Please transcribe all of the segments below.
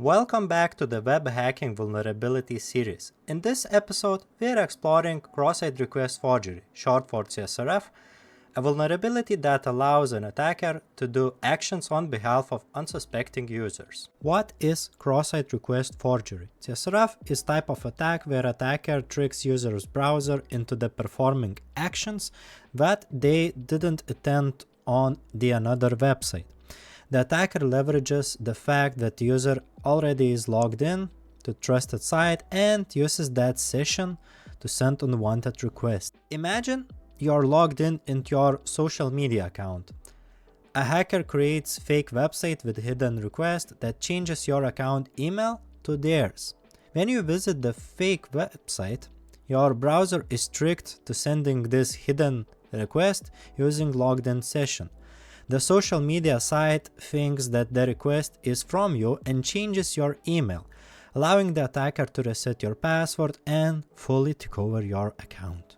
Welcome back to the Web Hacking Vulnerability series. In this episode, we are exploring Cross-Site Request Forgery, short for CSRF, a vulnerability that allows an attacker to do actions on behalf of unsuspecting users. What is Cross-Site Request Forgery? CSRF is type of attack where attacker tricks user's browser into the performing actions that they didn't intend on the another website. The attacker leverages the fact that the user already is logged in to trusted site and uses that session to send unwanted requests. Imagine you're logged in into your social media account. A hacker creates fake website with hidden request that changes your account email to theirs. When you visit the fake website, your browser is tricked to sending this hidden request using logged in session. The social media site thinks that the request is from you and changes your email, allowing the attacker to reset your password and fully take over your account.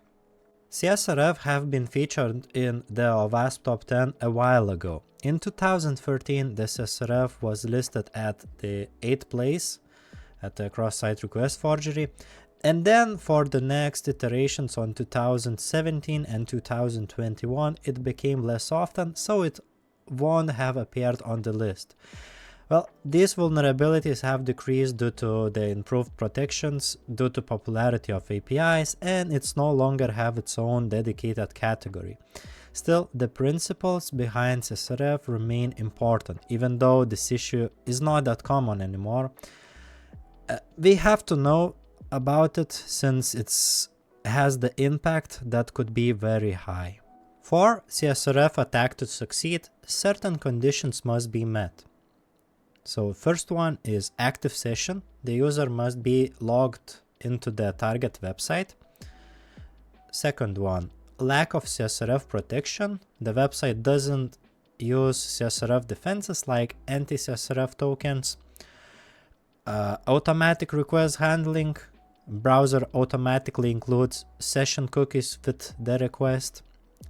CSRF have been featured in the WASP Top 10 a while ago. In 2013, the CSRF was listed at the 8th place at the Cross-Site Request Forgery, and then for the next iterations on 2017 and 2021, it became less often, so it won't have appeared on the list. Well, these vulnerabilities have decreased due to the improved protections, due to popularity of APIs, and it's no longer have its own dedicated category. Still, the principles behind CSRF remain important, even though this issue is not that common anymore. We have to know about it since it has the impact that could be very high. For CSRF attack to succeed, certain conditions must be met. So first one is active session. The user must be logged into the target website. Second one, lack of CSRF protection. The website doesn't use CSRF defenses like anti-CSRF tokens. Automatic request handling. Browser automatically includes session cookies with the request.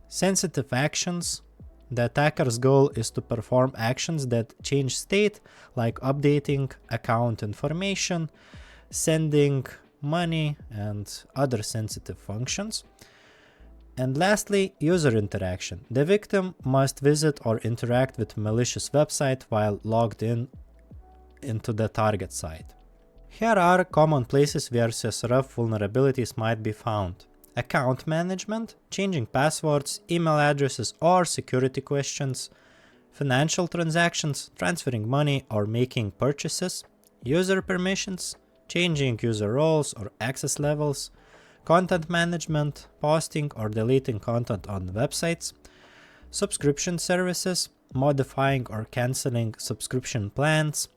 Sensitive actions. The attacker's goal is to perform actions that change state, like updating account information, sending money, and other sensitive functions. And lastly, user interaction. The victim must visit or interact with malicious website while logged into the target site. Here are common places where CSRF vulnerabilities might be found. Account management, changing passwords, email addresses or security questions, financial transactions, transferring money or making purchases, user permissions, changing user roles or access levels, content management, posting or deleting content on websites, subscription services, modifying or canceling subscription plans,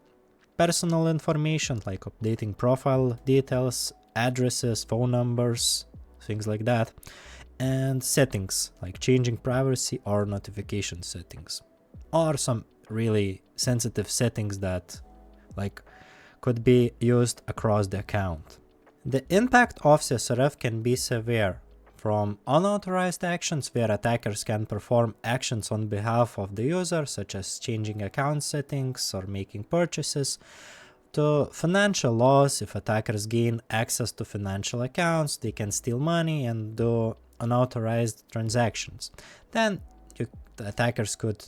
personal information like updating profile details, addresses, phone numbers, things like that, and settings like changing privacy or notification settings, or some really sensitive settings that could be used across the account. The impact of CSRF can be severe, from unauthorized actions where attackers can perform actions on behalf of the user, such as changing account settings or making purchases, to financial loss. If attackers gain access to financial accounts, they can steal money and do unauthorized transactions. Then the attackers could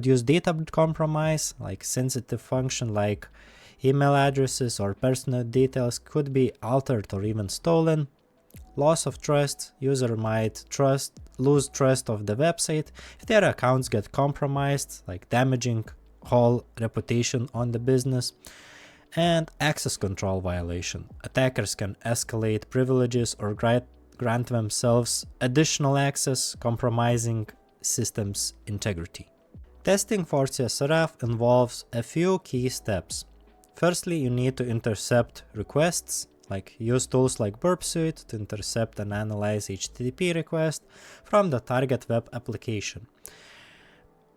use data compromise, like sensitive function like email addresses or personal details could be altered or even stolen. Loss of trust. User might lose trust of the website if their accounts get compromised, like damaging whole reputation on the business. And access control violation. Attackers can escalate privileges or grant themselves additional access, compromising system's integrity. Testing for CSRF involves a few key steps. Firstly, you need to intercept requests, like use tools like Burp Suite to intercept and analyze HTTP requests from the target web application.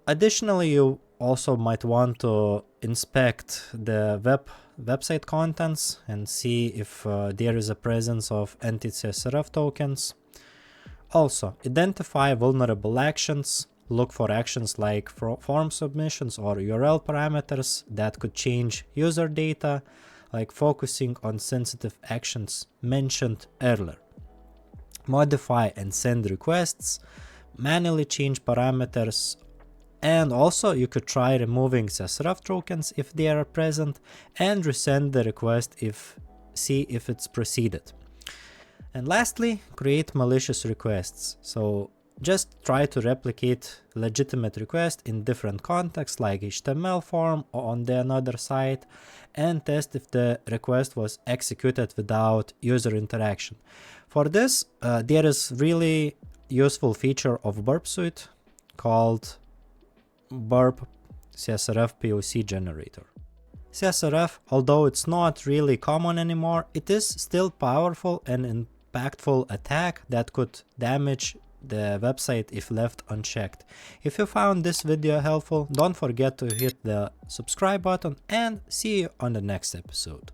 Additionally, you also might want to inspect the website contents and see if there is a presence of anti-CSRF tokens. Also, identify vulnerable actions look for actions like form submissions or URL parameters that could change user data, like focusing on sensitive actions mentioned earlier. Modify and send requests, manually change parameters, and also you could try removing CSRF tokens if they are present and resend the request see if it's proceeded. And lastly, create malicious requests. So just try to replicate legitimate request in different contexts like HTML form or on another site, and test if the request was executed without user interaction. For this, there is really useful feature of Burp Suite called Burp CSRF POC generator. CSRF, although it's not really common anymore, it is still powerful and impactful attack that could damage the website if left unchecked. If you found this video helpful, don't forget to hit the subscribe button and see you on the next episode.